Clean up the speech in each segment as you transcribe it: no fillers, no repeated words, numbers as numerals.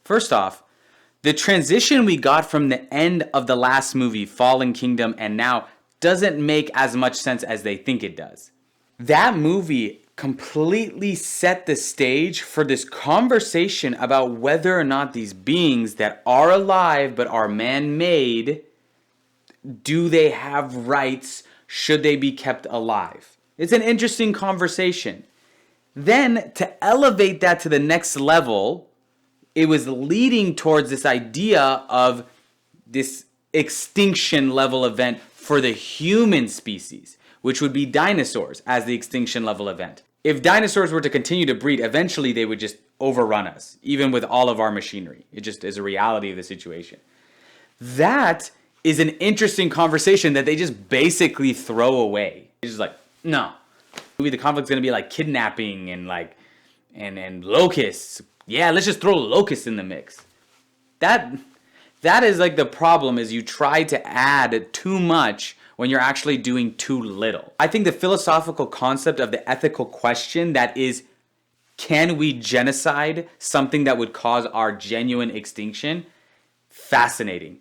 First off, the transition we got from the end of the last movie, Fallen Kingdom, and now doesn't make as much sense as they think it does. That movie completely set the stage for this conversation about whether or not these beings that are alive but are man-made, do they have rights? Should they be kept alive? It's an interesting conversation. Then, to elevate that to the next level, it was leading towards this idea of this extinction level event for the human species, which would be dinosaurs as the extinction level event. If dinosaurs were to continue to breed, eventually they would just overrun us, even with all of our machinery. It just is a reality of the situation. That is an interesting conversation that they just basically throw away. It's just like, no. Maybe the conflict's gonna be like kidnapping and locusts. Yeah, let's just throw locusts in the mix. That is like the problem, is you try to add too much when you're actually doing too little. I think the philosophical concept of the ethical question that is, can we genocide something that would cause our genuine extinction? Fascinating.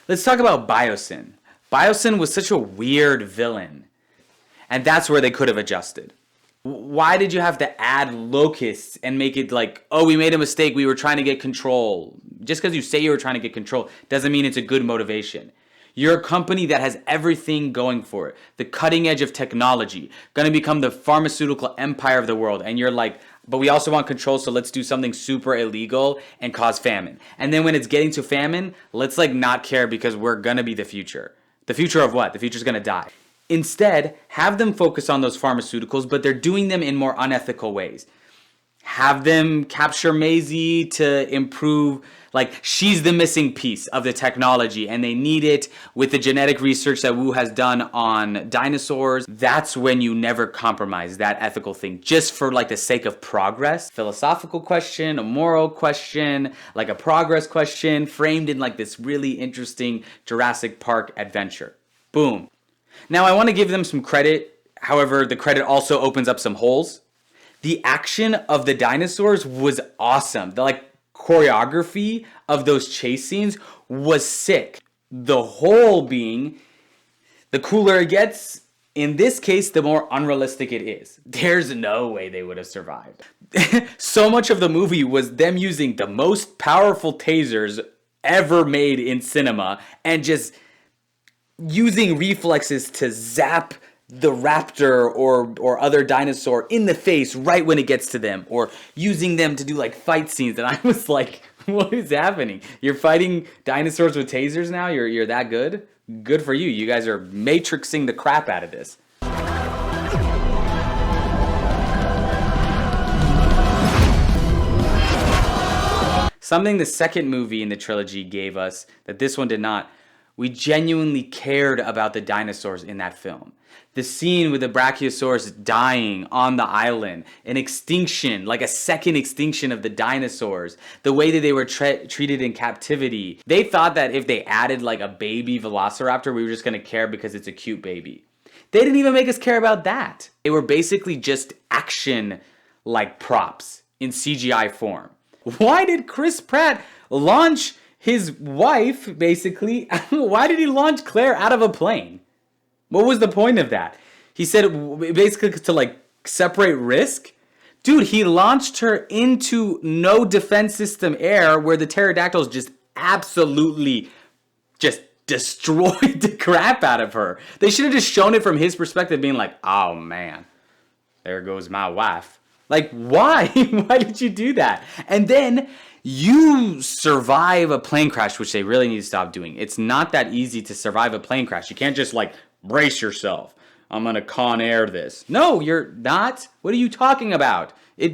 Let's talk about Biosyn. Biosyn was such a weird villain, and that's where they could have adjusted. Why did you have to add locusts and make it like, oh, we made a mistake, we were trying to get control? Just because you say you were trying to get control doesn't mean it's a good motivation. You're a company that has everything going for it. The cutting edge of technology, going to become the pharmaceutical empire of the world. And you're like, but we also want control, so let's do something super illegal and cause famine. And then when it's getting to famine, let's like not care because we're going to be the future. The future of what? The future's going to die. Instead, have them focus on those pharmaceuticals, but they're doing them in more unethical ways. Have them capture Maisie to improve, like, she's the missing piece of the technology and they need it with the genetic research that Wu has done on dinosaurs. That's when you never compromise that ethical thing, just for like the sake of progress. Philosophical question, a moral question, like a progress question, framed in like this really interesting Jurassic Park adventure. Boom. Now I want to give them some credit. However, the credit also opens up some holes. The action of the dinosaurs was awesome. The like choreography of those chase scenes was sick. The hole being, the cooler it gets, in this case, the more unrealistic it is. There's no way they would have survived. So much of the movie was them using the most powerful tasers ever made in cinema and just using reflexes to zap the raptor or other dinosaur in the face right when it gets to them, or using them to do like fight scenes. And I was like, what is happening? You're fighting dinosaurs with tasers now? You're that good? Good for you. You guys are matrixing the crap out of this. Something the second movie in the trilogy gave us that this one did not. We genuinely cared about the dinosaurs in that film. The scene with the Brachiosaurus dying on the island, an extinction, like a second extinction of the dinosaurs, the way that they were treated in captivity. They thought that if they added like a baby velociraptor, we were just gonna care because it's a cute baby. They didn't even make us care about that. They were basically just action like props in CGI form. Why did Chris Pratt launch his wife, basically? Why did he launch Claire out of a plane? What was the point of that? He said basically to like separate risk. Dude, he launched her into no defense system air where the pterodactyls just absolutely just destroyed the crap out of her. They should have just shown it from his perspective, being like, oh man, there goes my wife. Like, why? Why did you do that? And then you survive a plane crash, which they really need to stop doing. It's not that easy to survive a plane crash. You can't just like brace yourself. I'm gonna Con Air this. No, you're not. What are you talking about?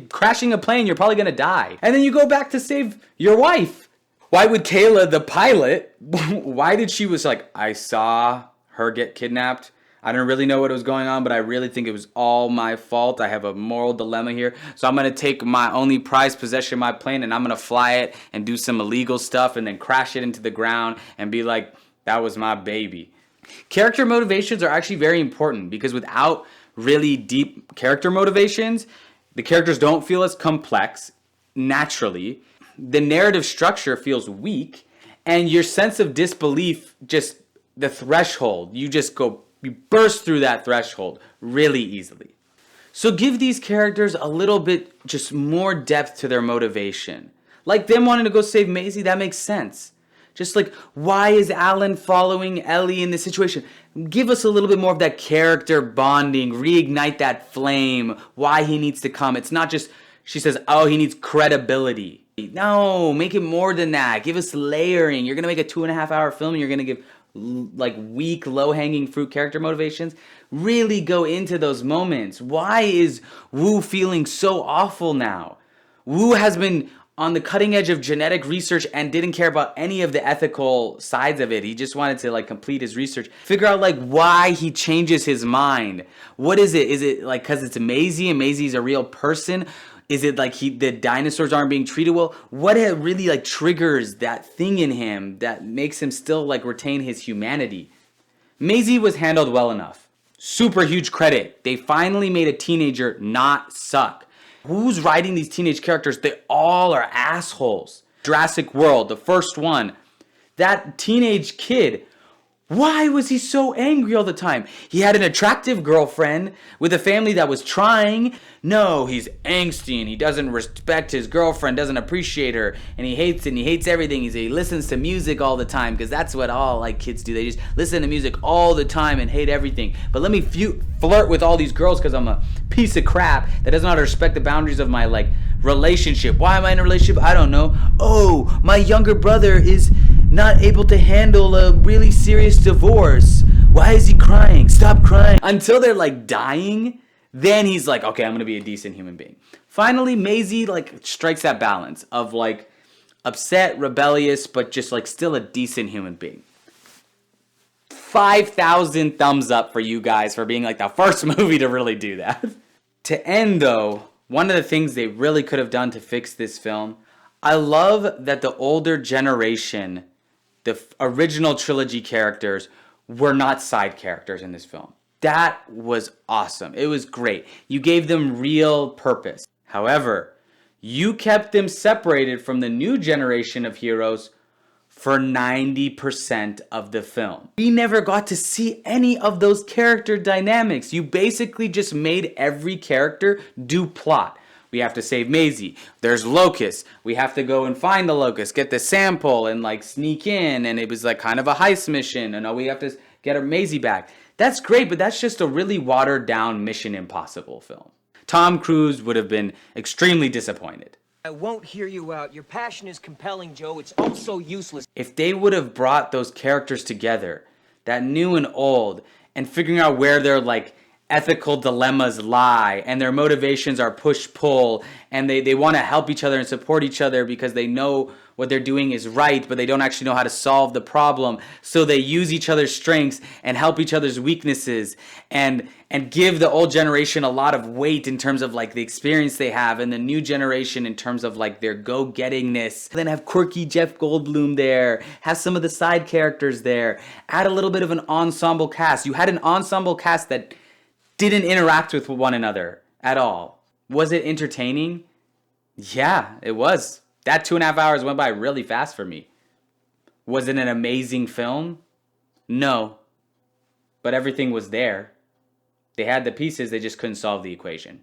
Crashing a plane, you're probably gonna die. And then you go back to save your wife. Why would Kayla, the pilot, why did she was like, I saw her get kidnapped. I don't really know what was going on, but I really think it was all my fault. I have a moral dilemma here. So I'm going to take my only prized possession of my plane and I'm going to fly it and do some illegal stuff and then crash it into the ground and be like, that was my baby. Character motivations are actually very important because without really deep character motivations, the characters don't feel as complex naturally. the narrative structure feels weak, and your sense of disbelief, just the threshold, you burst through that threshold really easily. So give these characters a little bit just more depth to their motivation. Like them wanting to go save Maisie, that makes sense. Just like, why is Alan following Ellie in this situation? Give us a little bit more of that character bonding, reignite that flame, why he needs to come. It's not just, she says, oh, he needs credibility. No, make it more than that. Give us layering. You're going to make a 2.5-hour film and you're going to give like weak, low-hanging fruit character motivations. Really go into those moments. Why is Wu feeling so awful now? Wu has been on the cutting edge of genetic research and didn't care about any of the ethical sides of it. He just wanted to like complete his research. Figure out like why he changes his mind. What is it? Is it like because it's Maisie and Maisie's a real person? Is it like the dinosaurs aren't being treated well? What it really like triggers that thing in him that makes him still like retain his humanity? Maisie was handled well enough. Super huge credit. They finally made a teenager not suck. Who's writing these teenage characters? They all are assholes. Jurassic World, the first one. That teenage kid, why was he so angry all the time? He had an attractive girlfriend with a family that was trying. No, he's angsty and he doesn't respect his girlfriend, doesn't appreciate her, and he hates it and he hates everything. He listens to music all the time because that's what all like kids do. They just listen to music all the time and hate everything. But let me flirt with all these girls because I'm a piece of crap that doesn't know how to respect the boundaries of my like relationship. Why am I in a relationship? I don't know. Oh, my younger brother is not able to handle a really serious divorce. Why is he crying? Stop crying. Until they're like dying, then he's like, okay, I'm gonna be a decent human being. Finally, Maisie like strikes that balance of like upset, rebellious, but just like still a decent human being. 5,000 thumbs up for you guys for being like the first movie to really do that. To end though, one of the things they really could have done to fix this film, I love that the older generation, the original trilogy characters, were not side characters in this film. That was awesome. It was great. You gave them real purpose. However, you kept them separated from the new generation of heroes for 90% of the film. We never got to see any of those character dynamics. You basically just made every character do plot. We have to save Maisie. There's Locust. We have to go and find the Locust, get the sample, and like sneak in. And it was like kind of a heist mission. And we have to get our Maisie back. That's great, but that's just a really watered down Mission Impossible film. Tom Cruise would have been extremely disappointed. I won't hear you out. Your passion is compelling, Joe. It's also useless. If they would have brought those characters together, that new and old, and figuring out where their like ethical dilemmas lie and their motivations are push-pull and they want to help each other and support each other because they know what they're doing is right, but they don't actually know how to solve the problem. So they use each other's strengths and help each other's weaknesses and give the old generation a lot of weight in terms of like the experience they have and the new generation in terms of like their go-gettingness. Then have quirky Jeff Goldblum there, have some of the side characters there, add a little bit of an ensemble cast. You had an ensemble cast that didn't interact with one another at all. Was it entertaining? Yeah, it was. That 2.5 hours went by really fast for me. Was it an amazing film? No. But everything was there. They had the pieces, they just couldn't solve the equation.